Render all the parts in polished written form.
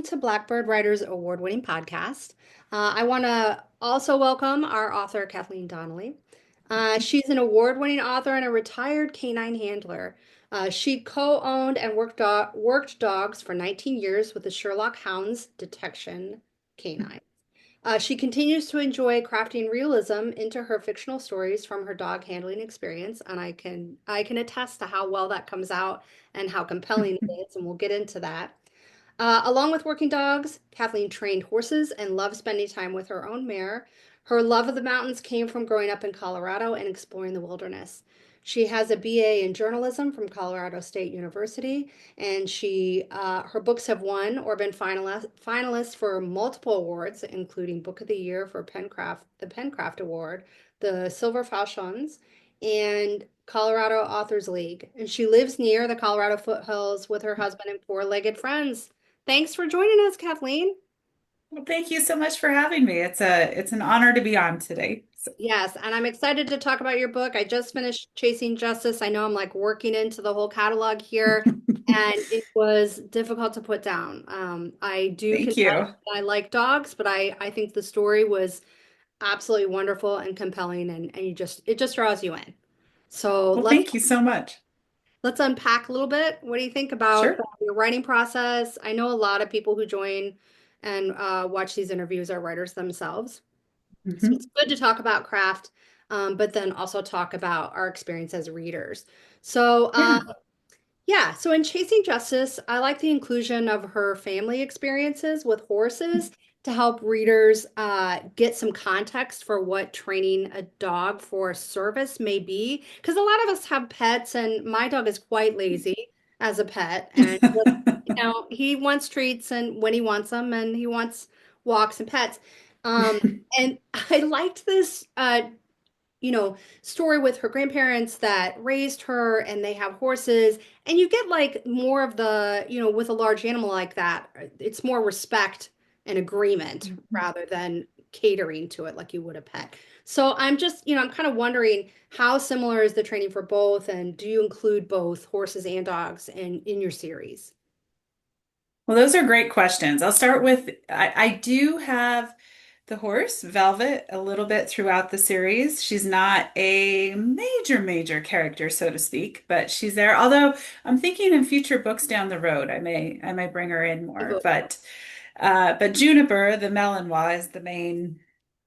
to Blackbird Writers award-winning podcast. I want to also welcome our author, Kathleen Donnelly. She's an award-winning author and a retired canine handler. She co-owned and worked dogs for 19 years with the Sherlock Hounds Detection Canine. She continues to enjoy crafting realism into her fictional stories from her dog handling experience, and I can attest to how well that comes out and how compelling it is, and we'll get into that. Along with working dogs, Kathleen trained horses and loved spending time with her own mare. Her love of the mountains came from growing up in Colorado and exploring the wilderness. She has a BA in journalism from Colorado State University, and her books have won or been finalists for multiple awards, including Book of the Year for the Pencraft Award, the Silver Falchions, and Colorado Authors League. And she lives near the Colorado foothills with her husband and four-legged friends. Thanks for joining us, Kathleen. Well, thank you so much for having me. It's an honor to be on today. Yes, and I'm excited to talk about your book. I just finished Chasing Justice. I know I'm like working into the whole catalog here, and it was difficult to put down. I do Thank confess you. that I like dogs, but I think the story was absolutely wonderful and compelling, and it just draws you in. So Well, let's thank you so much. let's unpack a little bit. What do you think about Sure. your writing process? I know a lot of people who join and watch these interviews are writers themselves. So hmm it's good to talk about craft, but then also talk about our experience as readers. So, Yeah. yeah, so in Chasing Justice, I like the inclusion of her family experiences with horses to help readers get some context for what training a dog for service may be. Because a lot of us have pets, and my dog is quite lazy as a pet, and he wants treats and when he wants them, and he wants walks and pets. Um, and I liked this story with her grandparents that raised her and they have horses and you get like more of with a large animal like that, it's more respect and agreement rather than catering to it like you would a pet. So I'm kind of wondering how similar is the training for both, and do you include both horses and dogs in your series? Well, those are great questions. I'll start with I do have the horse, Velvet, a little bit throughout the series. She's not a major character, so to speak, but she's there. Although I'm thinking in future books down the road, I may bring her in more. But Juniper, the Melonwa, is the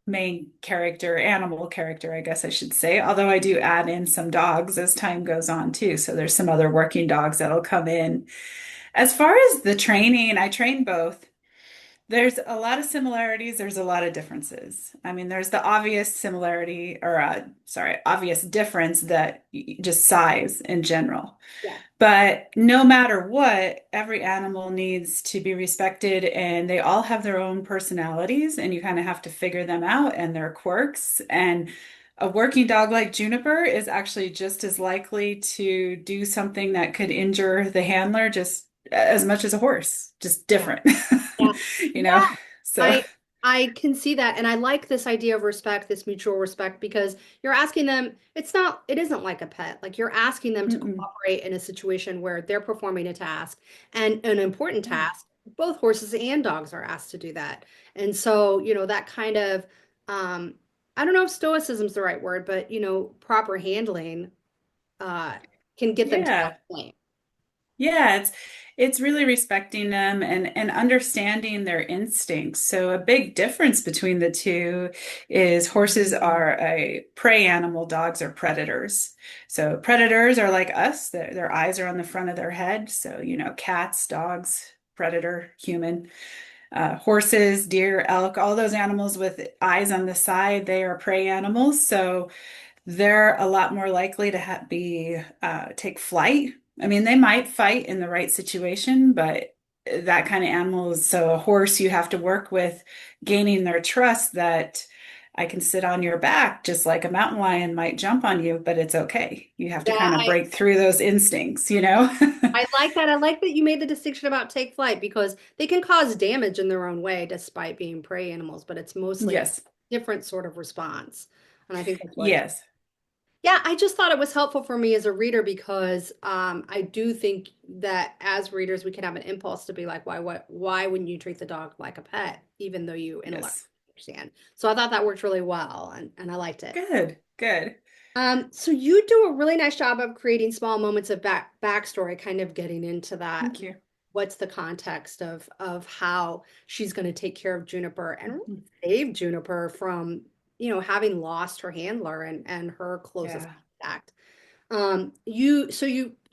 main character, animal character, I guess I should say. Although I do add in some dogs as time goes on too. So there's some other working dogs that'll come in. As far as the training, I train both. There's a lot of similarities, there's a lot of differences. I mean, there's the obvious similarity, or sorry, obvious difference that just size in general. Yeah. But no matter what, every animal needs to be respected and they all have their own personalities and you kind of have to figure them out and their quirks. And a working dog like Juniper is actually just as likely to do something that could injure the handler just as much as a horse, just Yeah. different, Yeah. you know? Yeah. So, I can see that, and I like this idea of respect, this mutual respect, because you're asking them, it isn't like a pet. Like you're asking them to mm-mm. cooperate in a situation where they're performing a task and an important Yeah. task. Both horses and dogs are asked to do that. And so, that kind of um I don't know if stoicism is the right word, but proper handling uh can get them to that Yeah. point. Yeah, it's really respecting them and understanding their instincts. So a big difference between the two is horses are a prey animal, dogs are predators. So predators are like us, their eyes are on the front of their head. So, cats, dogs, predator, human. Horses, deer, elk, all those animals with eyes on the side, they are prey animals. So they're a lot more likely to take flight. I mean, they might fight in the right situation, but that kind of animal is so a horse you have to work with gaining their trust that I can sit on your back just like a mountain lion might jump on you, but it's okay. You have to Yeah, kind of break through those instincts. I like that. I like that you made the distinction about take flight because they can cause damage in their own way despite being prey animals, but it's mostly a Yes. different sort of response. And I think that's why it's Yes. Yeah, I just thought it was helpful for me as a reader because I do think that as readers we can have an impulse to be like, why wouldn't you treat the dog like a pet, even though you intellectually Yes. understand? So I thought that worked really well, and I liked it. Good, good. So you do a really nice job of creating small moments of backstory, kind of getting into that. Thank you. What's the context of how she's going to take care of Juniper and really Mhm. save Juniper from, having lost her handler and her closest Yeah. contact. You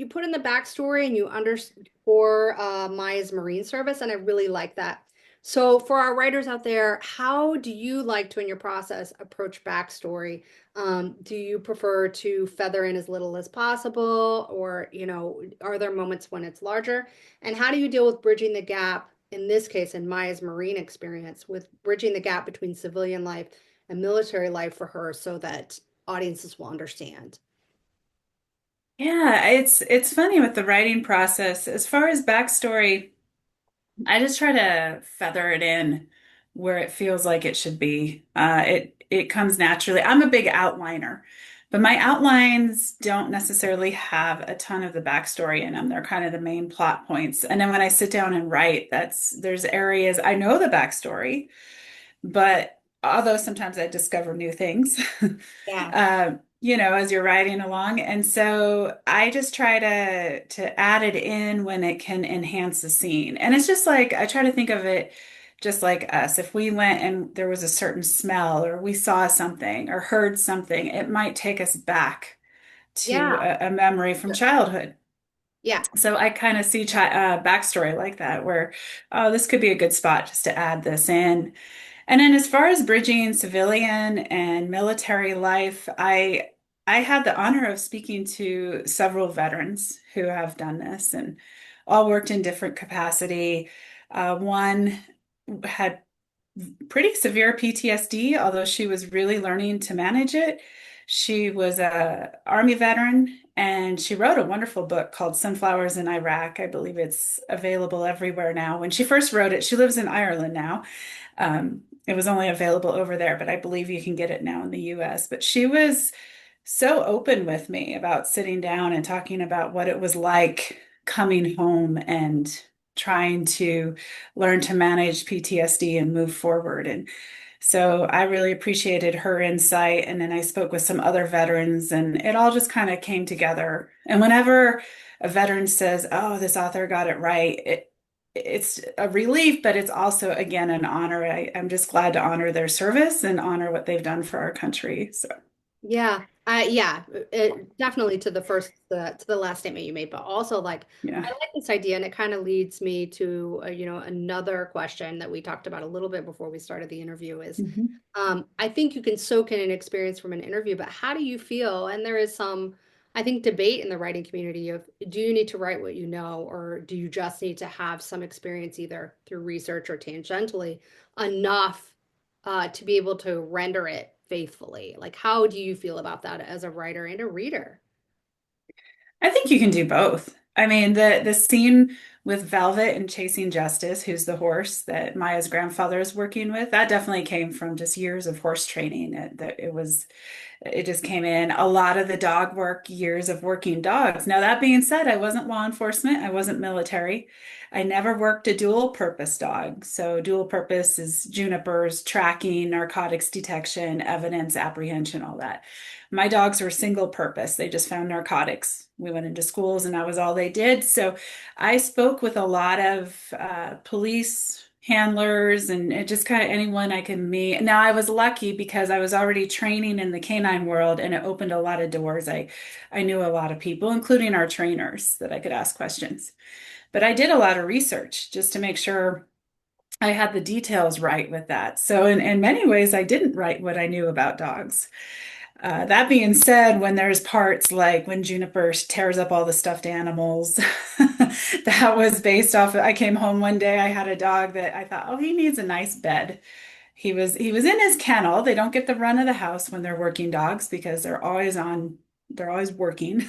put in the backstory and you underscore Maya's Marine service, and I really like that. So for our writers out there, how do you like to, in your process, approach backstory? Do you prefer to feather in as little as possible, or are there moments when it's larger? And how do you deal with bridging the gap, in this case, in Maya's Marine experience, with bridging the gap between civilian life and military life for her so that audiences will understand? Yeah, it's funny with the writing process. As far as backstory, I just try to feather it in where it feels like it should be. It comes naturally. I'm a big outliner, but my outlines don't necessarily have a ton of the backstory in them. They're kind of the main plot points. And then when I sit down and write, there's areas I know the backstory, but although sometimes I discover new things, Yeah. as you're riding along. And so I just try to add it in when it can enhance the scene. And it's just like I try to think of it just like us. If we went and there was a certain smell or we saw something or heard something, it might take us back to Yeah. a memory from childhood. Yeah. So I kind of see backstory like that, where, oh, this could be a good spot just to add this in. And then as far as bridging civilian and military life, I had the honor of speaking to several veterans who have done this and all worked in different capacity. One had pretty severe PTSD, although she was really learning to manage it. She was a Army veteran and she wrote a wonderful book called Sunflowers in Iraq. I believe it's available everywhere now. When she first wrote it, she lives in Ireland now. It was only available over there, but I believe you can get it now in the US. But she was so open with me about sitting down and talking about what it was like coming home and trying to learn to manage PTSD and move forward. And so I really appreciated her insight. And then I spoke with some other veterans, and it all just kind of came together. And whenever a veteran says, "Oh, this author got it right," it's a relief, but it's also, again, an honor. I'm just glad to honor their service and honor what they've done for our country. So, Yeah. Yeah, definitely to the last statement you made, but also like yeah. I like this idea, and it kind of leads me to another question that we talked about a little bit before we started the interview is Mhm. I think you can soak in an experience from an interview, but how do you feel? And there is some, I think, debate in the writing community of do you need to write what you know, or do you just need to have some experience either through research or tangentially enough to be able to render it faithfully? Like, how do you feel about that as a writer and a reader? I think you can do both. I mean, the scene with Velvet and Chasing Justice, who's the horse that Maya's grandfather is working with, that definitely came from just years of horse training. It just came in. A lot of the dog work, years of working dogs. Now, that being said, I wasn't law enforcement, I wasn't military. I never worked a dual purpose dog. So, dual purpose is Juniper's tracking, narcotics detection, evidence apprehension, all that. My dogs were single purpose. They just found narcotics. We went into schools and that was all they did. So, I spoke with a lot of police handlers and it just kind of anyone I could meet. Now I was lucky because I was already training in the canine world and it opened a lot of doors. I knew a lot of people, including our trainers, that I could ask questions. But I did a lot of research just to make sure I had the details right with that. So in many ways, I didn't write what I knew about dogs. That being said, when there's parts like when Juniper tears up all the stuffed animals, that was based off of, I came home one day, I had a dog that I thought, oh, he needs a nice bed. He was in his kennel. They don't get the run of the house when they're working dogs because they're always working.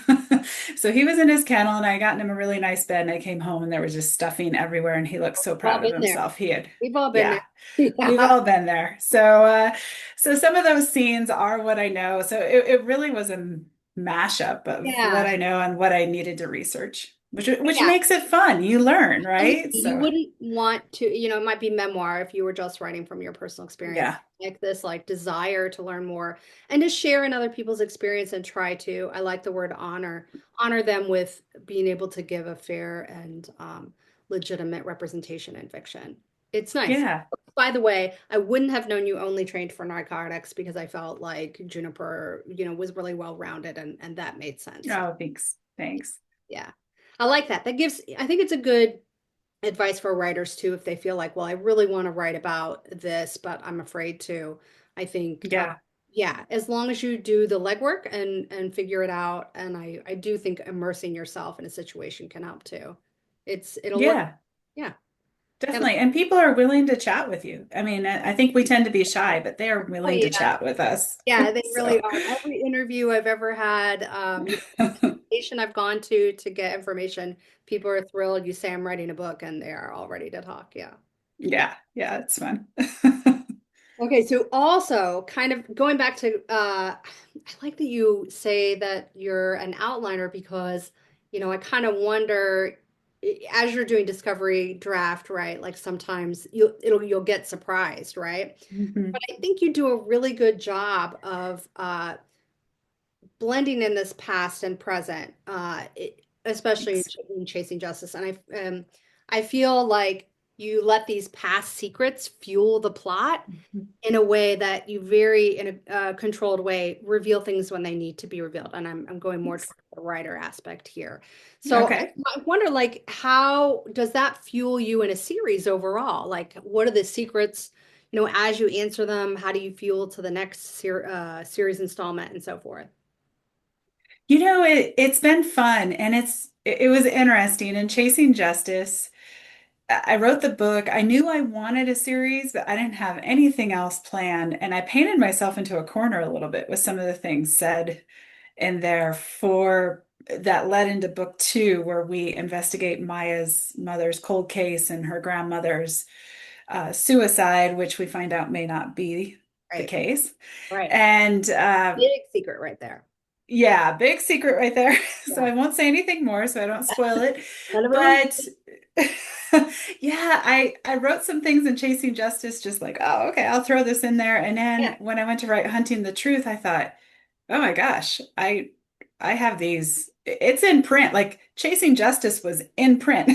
So he was in his kennel and I got him a really nice bed and I came home and there was just stuffing everywhere and he looked so We've all proud of been there. himself. He had, We've all been there. yeah, we've Yeah. all been there. So some of those scenes are what I know. So it really was a mashup of Yeah. what I know and what I needed to research, which Yeah. makes it fun. You learn, Absolutely. right? You So wouldn't want to, it might be memoir if you were just writing from your personal experience, yeah, like this, like desire to learn more and to share in other people's experience and try to, I like the word honor them with being able to give a fair and legitimate representation in fiction. It's nice. yeah. By the way, I wouldn't have known you only trained for narcotics because I felt like Juniper, was really well rounded and that made sense. Oh, thanks. Thanks. Yeah. I like that. That gives, I think it's a good advice for writers too, if they feel like, well, I really want to write about this, but I'm afraid to. I think, Yeah. yeah, as long as you do the legwork and figure it out, and I do think immersing yourself in a situation can help too. It'll work. Yeah. Yeah. Yeah. Definitely. And people are willing to chat with you. I mean, I think we tend to be shy, but they are Oh willing to yeah. chat with us. Yeah, they really So, are. Every interview I've ever had, station I've gone to get information, people are thrilled. You say I'm writing a book and they are all ready to talk. Yeah. yeah, yeah, it's fun. Okay, so also kind of going back to I like that you say that you're an outliner because, I kind of wonder as you're doing discovery draft, right? Like sometimes you'll get surprised, right? But Mhm. I think you do a really good job of blending in this past and present, especially Thanks. in Chasing Justice. And I feel like you let these past secrets fuel the plot Mhm. in a way that you very, in a controlled way, reveal things when they need to be revealed. And I'm going more Thanks. toward the writer aspect here. So Okay. I wonder, like, how does that fuel you in a series overall? Like, what are the secrets? As you answer them, how do you fuel to the next series installment and so forth? It's been fun and it was interesting in Chasing Justice. I wrote the book. I knew I wanted a series, but I didn't have anything else planned. And I painted myself into a corner a little bit with some of the things said in there for that led into book two, where we investigate Maya's mother's cold case and her grandmother's suicide, which we find out may not be the Right, case. right. And Big secret right there. yeah, big secret right there. So Yeah. I won't say anything more so I don't spoil it. Let everyone. But yeah, I wrote some things in Chasing Justice just like, oh, okay, I'll throw this in there. And Yeah. then when I went to write Hunting the Truth, I thought, oh my gosh, I have these. It's in print. Like Chasing Justice was in print.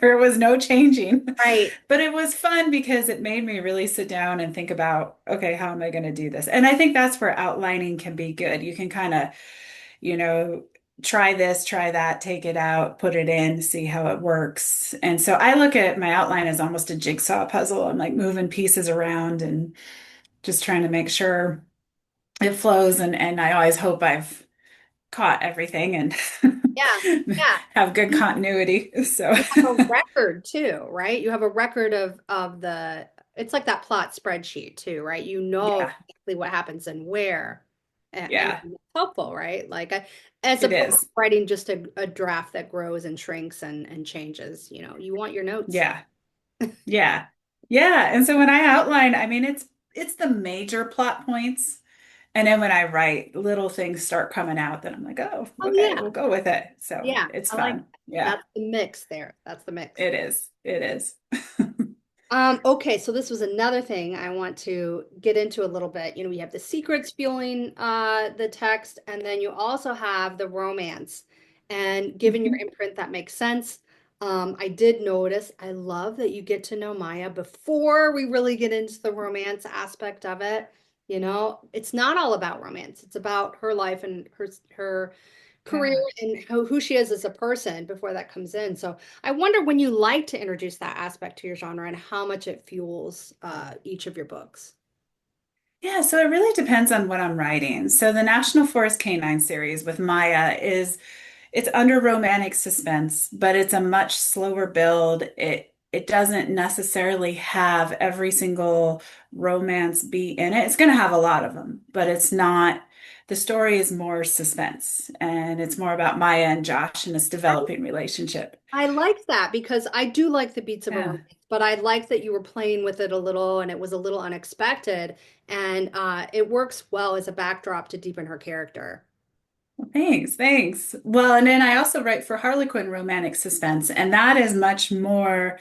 There was no changing. Right. But it was fun because it made me really sit down and think about, okay, how am I going to do this? And I think that's where outlining can be good. You can kind of, you know, try this, try that, take it out, put it in, see how it works. And so I look at my outline as almost a jigsaw puzzle. I'm like moving pieces around and just trying to make sure it flows. And I always hope I've caught everything and Yeah. Yeah. have good continuity. So You have a record too, right? You have a record of the it's like that plot spreadsheet too, right? You know yeah, exactly what happens and where. And yeah, it's helpful, right? Like as it opposed to is. writing just a draft that grows and shrinks and changes, you want your notes. Yeah. Yeah. Yeah. And so when I outline, I mean it's the major plot points. And then when I write, little things start coming out that I'm like, oh, Oh okay, yeah. we'll go with it. So Yeah. it's I like fun. that. Yeah, That's the mix there. That's the mix. it is. It is. Okay, so this was another thing I want to get into a little bit. We have the secrets fueling the text, and then you also have the romance. And given your Mhm. imprint, that makes sense. I did notice, I love that you get to know Maya before we really get into the romance aspect of it. It's not all about romance. It's about her life and her career Yeah. and who she is as a person before that comes in. So I wonder when you like to introduce that aspect to your genre and how much it fuels each of your books. Yeah, so it really depends on what I'm writing. So the National Forest Canine series with Maya is it's under romantic suspense, but it's a much slower build. It doesn't necessarily have every single romance beat in it. It's going to have a lot of them, but it's not. the story is more suspense and it's more about Maya and Josh and this developing relationship. I like that because I do like the beats of a Yeah. romance, but I like that you were playing with it a little and it was a little unexpected, and it works well as a backdrop to deepen her character. Thanks, thanks. Well, and then I also write for Harlequin Romantic Suspense, and that is much more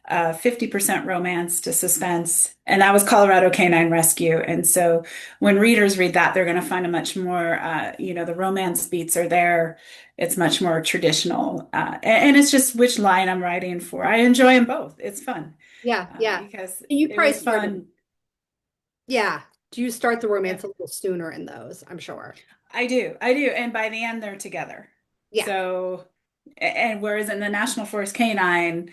50% romance to suspense. And that was Colorado Canine Rescue. And so when readers read that, they're going to find a much more, the romance beats are there. It's much more traditional. And it's just which line I'm writing for. I enjoy them both. It's fun Yeah, yeah. because You it probably was started, fun. yeah. Do you start the Yeah, romance a little sooner in those? I'm sure. I do. I do. And by the end, they're together. Yeah, So, and whereas in the National Forest Canine,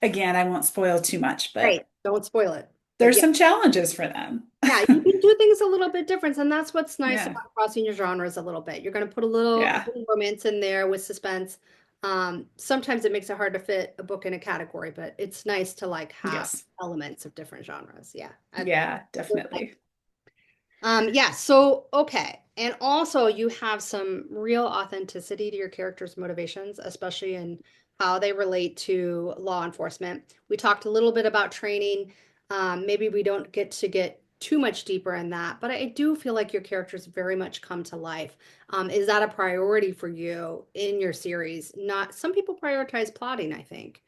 again, I won't spoil too much, great. but Don't spoil it. But there's yeah, some challenges for them. yeah, you can do things a little bit different, and that's what's nice Yeah. about crossing your genres a little bit. You're going to put a Yeah. little romance in there with suspense. Sometimes it makes it hard to fit a book in a category, but it's nice to like have Yes. elements of different genres. Yeah, Yeah, really like. definitely. Yeah, so okay. And also you have some real authenticity to your characters' motivations, especially in how they relate to law enforcement. We talked a little bit about training. Maybe we don't get too much deeper in that, but I do feel like your characters very much come to life. Is that a priority for you in your series? Not some people prioritize plotting, I think.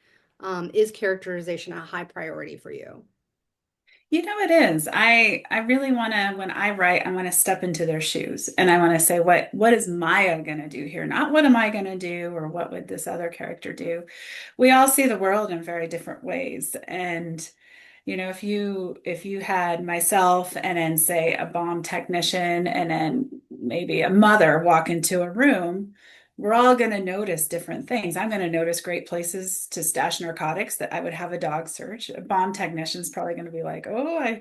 Is characterization a high priority for you? You know, it is. I really want to, when I write, I want to step into their shoes and I want to say, what is Maya going to do here? Not what am I going to do or what would this other character do? We all see the world in very different ways. And if you had myself and then say a bomb technician and then maybe a mother walk into a room, we're all going to notice different things. I'm going to notice great places to stash narcotics that I would have a dog search. A bomb technician's probably going to be like, "Oh,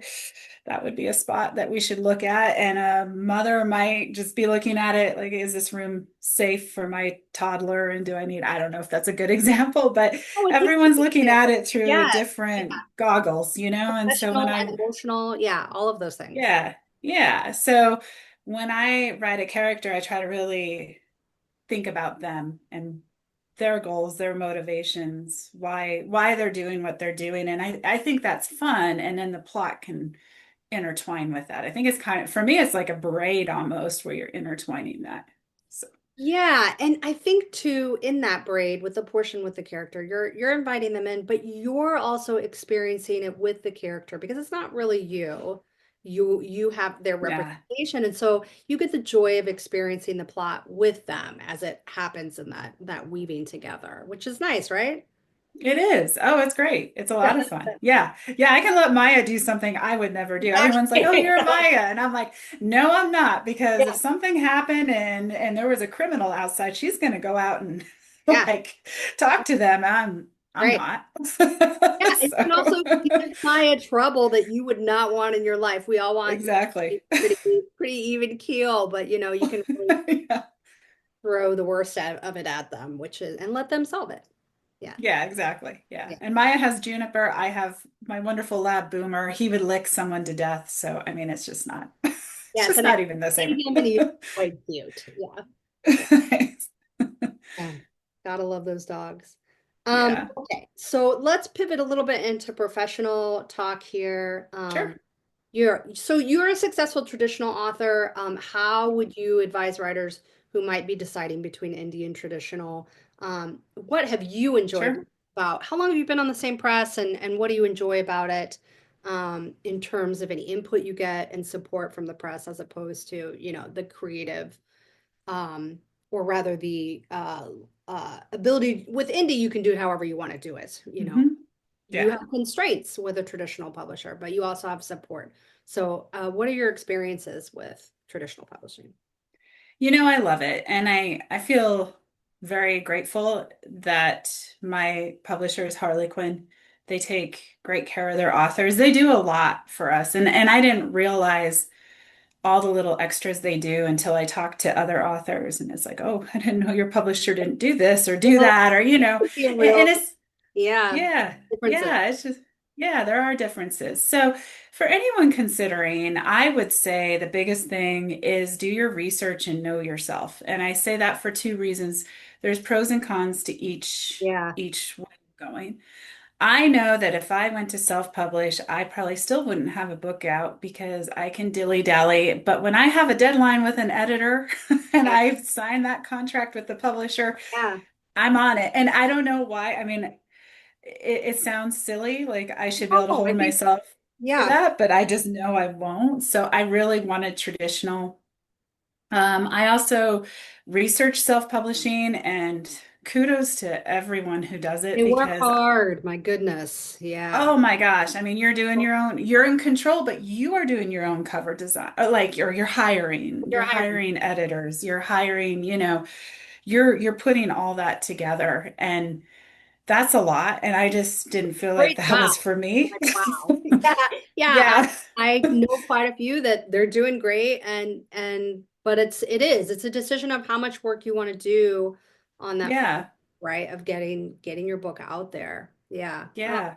that would be a spot that we should look at." And a mother might just be looking at it like, "Is this room safe for my toddler? And do I need?" I don't know if that's a good example, but Oh, it's a everyone's good looking at example. it through Yes. different goggles, you know? And so Professional and emotional. Yeah, all of those things. yeah, yeah. So when I write a character, I try to really think about them and their goals, their motivations, why they're doing what they're doing. And I think that's fun. And then the plot can intertwine with that. I think it's kind of, for me, it's like a braid almost where you're intertwining that. So Yeah, and I think too in that braid with the portion with the character, you're inviting them in, but you're also experiencing it with the character because it's not really you. You have their yeah. representation, and so you get the joy of experiencing the plot with them as it happens in that weaving together, which is nice, right? It is. Oh, it's great. It's a lot of fun. Yeah. Yeah. I can let Maya do something I would never do. Everyone's like, oh, Exactly. you're Maya. And I'm like, no, I'm not. Because if Yeah, something happened and there was a criminal outside, she's gonna go out and yeah, like talk to them. I'm right. not. Yeah, it can also So give Maya trouble that you would not want in your life. We all want exactly. pretty even keel, but you can really Yeah. throw the worst of it at them, which is and let them solve it. Yeah. Yeah, exactly. Yeah. Yeah. And Maya has Juniper. I have my wonderful lab Boomer. He would lick someone to death. So I mean, it's just not, it's Yes, just and I've not even the same. seen him and he's quite cute. Yeah. Yeah. Yeah. Gotta love those dogs. Yeah. Okay, so let's pivot a little bit into professional talk here. Sure. You're a successful traditional author. How would you advise writers who might be deciding between indie and traditional? What have you enjoyed Sure. about how long have you been on the same press and what do you enjoy about it in terms of any input you get and support from the press as opposed to, the creative um, or rather the ability with indie, you can do it however you want to do it. You Yeah. have constraints with a traditional publisher, but you also have support. So, what are your experiences with traditional publishing? I love it. And I feel very grateful that my publishers, Harlequin, they take great care of their authors. They do a lot for us. And I didn't realize all the little extras they do until I talked to other authors. And it's like, oh, I didn't know your publisher didn't do this or do Yeah, that, or, would be a and real, it's, yeah, yeah, differences. yeah, it's just. Yeah, there are differences. So, for anyone considering, I would say the biggest thing is do your research and know yourself. And I say that for two reasons. There's pros and cons to Yeah. each way you're going. I know that if I went to self-publish, I probably still wouldn't have a book out because I can dilly-dally. But when I have a deadline with an editor and Yeah. I've signed that contract with the publisher, Yeah. I'm on it. And I don't know why. I mean, it sounds silly, like I should be able to Oh, I hold think, myself to yeah. that, but I just know I won't. So I really wanted traditional. I also research self-publishing and kudos to everyone who does it They work because hard. My goodness. Yeah. oh my gosh, I mean you're doing your own, you're in control, but you are doing your own cover design. Like You're you're hiring. hiring editors, you're hiring, you're putting all that together and that's a lot. And I just didn't feel like Great that job. was for me. Like, wow. Yeah. Yeah. Yeah. I know quite a few that they're doing great but it's a decision of how much work you want to do on that front, Yeah. right? Of getting your book out there. Yeah. Yeah.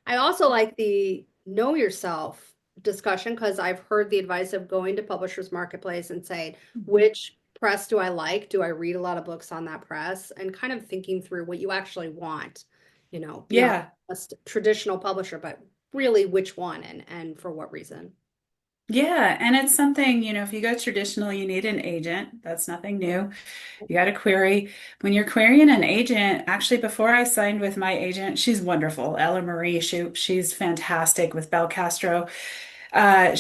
I also like the know yourself discussion because I've heard the advice of going to Publishers Marketplace and saying, Mhm. which press do I like? Do I read a lot of books on that press? And kind of thinking through what you actually want, beyond Yeah. just traditional publisher, but really which one and for what reason. Yeah. And it's something, if you go traditional, you need an agent. That's nothing new. You got to query. When you're querying an agent, actually, before I signed with my agent, she's wonderful. Ella Marie, she's fantastic with Bel Castro. I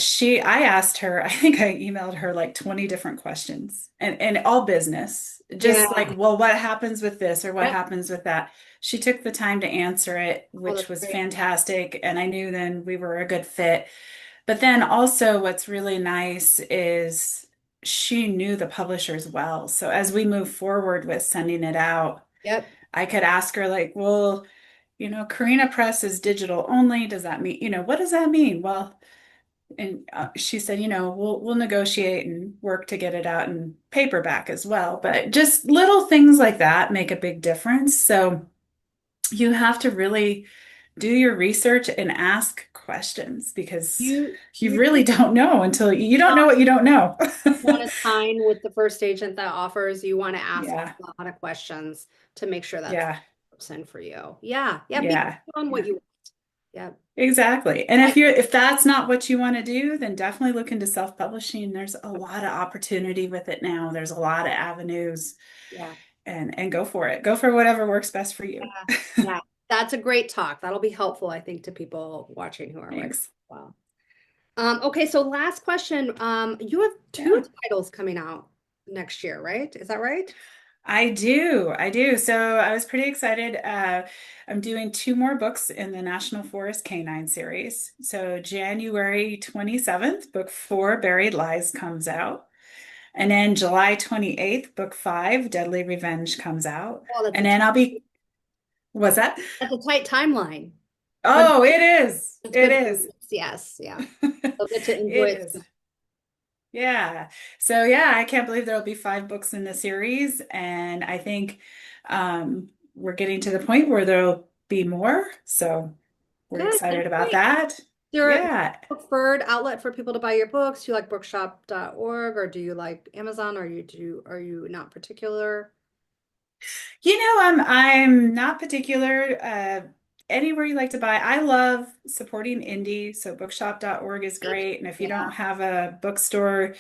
asked her, I think I emailed her like 20 different questions and all business, Yeah. just like, well, what happens with this or what Yep. happens with that? She took the time to answer it, Oh, which that's was great. fantastic. And I knew then we were a good fit. But then also, what's really nice is she knew the publishers well. So as we move forward with sending it out, Yep. I could ask her, like, well, Karina Press is digital only. Does that mean, what does that mean? Well, and she said, we'll negotiate and work to get it out in paperback as well. But just little things like that make a big difference. So you have to really do your research and ask questions because you You really don't know until you don't know what you don't know. want to sign with the first agent that offers, you want to ask Yeah, a lot of questions to make sure that's the yeah, person for you. Yeah. Yeah. Be yeah, clear on what yeah. you want. Yeah. Exactly. And I, if that's not what you want to do, then definitely look into self-publishing. There's a lot of opportunity with it now. There's a lot of avenues yeah. and go for it. Go for whatever works best for you. Yeah. Yeah. That's a great talk. That'll be helpful, I think, to people watching who are writing. Thanks. Wow. Okay. So last question. You have two Yeah. titles coming out next year, right? Is that right? I do. I do. So I was pretty excited. I'm doing two more books in the National Forest Canine series. So January 27th, book four, Buried Lies, comes out. And then July 28th, book five, Deadly Revenge, comes out. Oh, And then was that? that's a tight timeline, but Oh, it is. it's It good for you. is. Yes. Yeah. They'll get to enjoy It it. is. Yeah. So yeah, I can't believe there'll be five books in the series. And I think we're getting to the point where there'll be more. So we're Good. excited That's about great. that. Your Yeah. preferred outlet for people to buy your books? Do you like bookshop.org or do you like Amazon or are you not particular? I'm not particular. Anywhere you like to buy. I love supporting indie, so bookshop.org is great. And if you Yeah. don't have a bookstore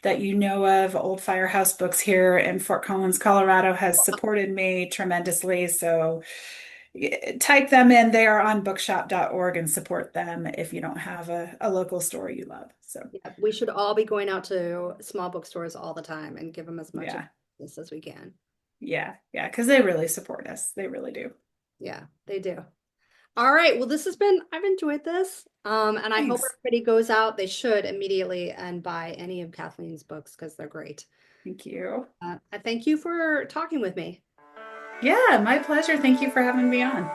that you know of, Old Firehouse Books here in Fort Collins, Colorado has supported me tremendously. So type them in there on bookshop.org and support them if you don't have a local store you love. So Yeah, we should all be going out to small bookstores all the time and give them as much of yeah, this as we can. yeah, yeah, because they really support us. They really do. Yeah, they do. All right. Well, I've enjoyed this. And I hope Thanks. everybody goes out. They should immediately and buy any of Kathleen's books because they're great. Thank you. I thank you for talking with me. Yeah, my pleasure. Thank you for having me on.